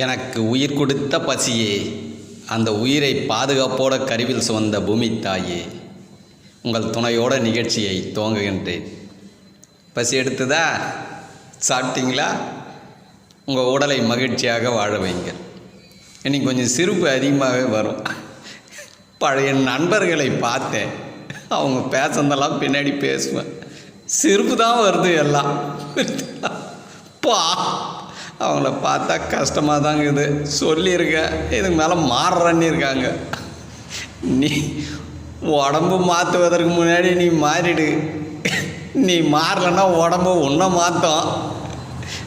எனக்கு உயிர் கொடுத்த பசியே, அந்த உயிரை பாதுகாப்போட கருவில் சுமந்த பூமி தாயே, உங்கள் துணையோட நிகழ்ச்சியை துவங்குகின்றேன். பசி எடுத்ததா? சாப்பிட்டீங்களா? உங்கள் உடலை மகிழ்ச்சியாக வாழ வைங்க. இன்னைக்கு கொஞ்சம் சிரிப்பு அதிகமாகவே வரும். பழைய நண்பர்களை பார்த்தேன், அவங்க பேசுனதெல்லாம் பின்னாடி பேசுவேன், சிரிப்பு தான் வருது எல்லாம். பா, அவங்கள பார்த்தா கஷ்டமாக தாங்க இது. சொல்லியிருக்கேன், இதுக்கு மேலே மாறுறன்னு இருக்காங்க. நீ உடம்பு மாற்றுவதற்கு முன்னாடி நீ மாறிடு, நீ மாறலைன்னா உடம்பு ஒன்றை மாற்றும்.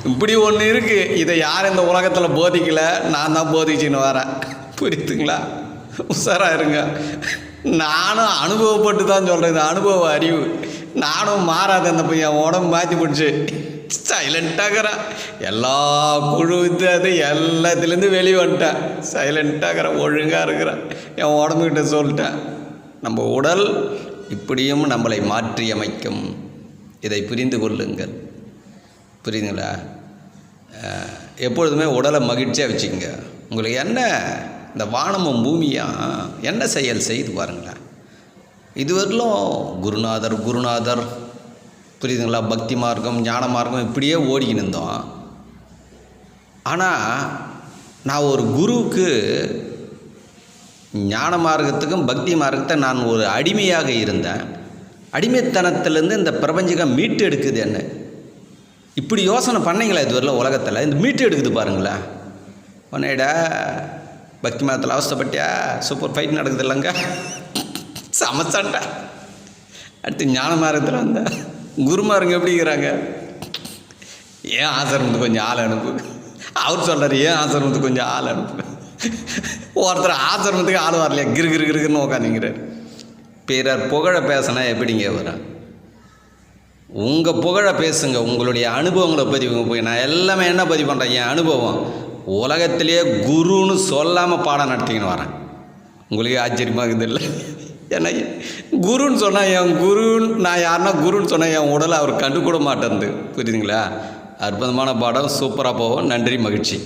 இப்படி ஒன்று இருக்குது, இதை யார் இந்த உலகத்தில் போதிக்கலை, நான் தான் போதிச்சுன்னு வரேன். புரியுதுங்களா? உஷாராக இருங்க. நானும் அனுபவப்பட்டு தான் சொல்கிறேன், இது அனுபவ அறிவு. நானும் மாறாத இந்த பையன் உடம்பு மாற்றி பிடிச்சி சைலண்ட்டாகிறேன். எல்லா குழு அது எல்லாத்துலேருந்து வெளியே வந்துட்டேன். சைலண்ட்டாகிறேன், ஒழுங்காக இருக்கிறேன். என் உடம்புக்கிட்ட சொல்லிட்டேன், நம்ம உடல் இப்படியும் நம்மளை மாற்றி அமைக்கும். இதை புரிந்து கொள்ளுங்கள். புரியுதுங்களா? எப்பொழுதுமே உடலை மகிழ்ச்சியாக வச்சுக்கோங்க. உங்களுக்கு என்ன இந்த வானமும் பூமியாக என்ன செயல் செய்து பாருங்களேன். இதுவரையிலும் குருநாதர் புரியுதுங்களா, பக்தி மார்க்கம், ஞான மார்க்கம் இப்படியே ஓடிக்கின்னு இருந்தோம். ஆனால் நான் ஒரு குருவுக்கு, ஞான மார்க்கத்துக்கும் பக்தி மார்க்கத்தை நான் ஒரு அடிமையாக இருந்தேன். அடிமைத்தனத்திலேருந்து இந்த பிரபஞ்சகம் மீட்டு எடுக்குது என்ன. இப்படி யோசனை பண்ணிங்களா இதுவரையில் உலகத்தில்? இந்த மீட்டு எடுக்குது பாருங்களேன். உன்னைடா பக்தி மார்க்கத்தில் அவஸ்தைப்பட்டியா? சூப்பர் ஃபைட் நடக்குது இல்லைங்க, சமைச்சான்டா. அடுத்து ஞான மார்க்கத்தில் வந்தேன். குருமாருங்க எப்படி இருக்கிறாங்க? ஏன் ஆசிரமத்துக்கு கொஞ்சம் ஆள் அனுப்பு. அவர் சொல்கிறார், ஏன் ஆசிரமத்துக்கு கொஞ்சம் ஆள் அனுப்பு. ஒருத்தர் ஆசிரமத்துக்கு ஆள் வரலையா, கிருன்னு உட்காந்துங்கிறார். பிறர் புகழ பேசினா எப்படிங்க வரும்? உங்கள் புகழ பேசுங்க, உங்களுடைய அனுபவங்களை பதிவுங்க. போய் நான் எல்லாமே என்ன பதிவு பண்ணுறேன், என் அனுபவம். உலகத்திலேயே குருன்னு சொல்லாமல் பாடம் நடத்திக்கின்னு வரேன். உங்களுக்கே ஆச்சரியமாகுது இல்லை? ஏன்னா குருன்னு சொன்னால், என் குருன்னு நான் யாருன்னா குருன்னு சொன்னால் என் உடலை அவர் கண்டுக்கூட மாட்டேன்து. புரியுதுங்களா? அற்புதமான பாடம், சூப்பராக போவோம். நன்றி, மகிழ்ச்சி.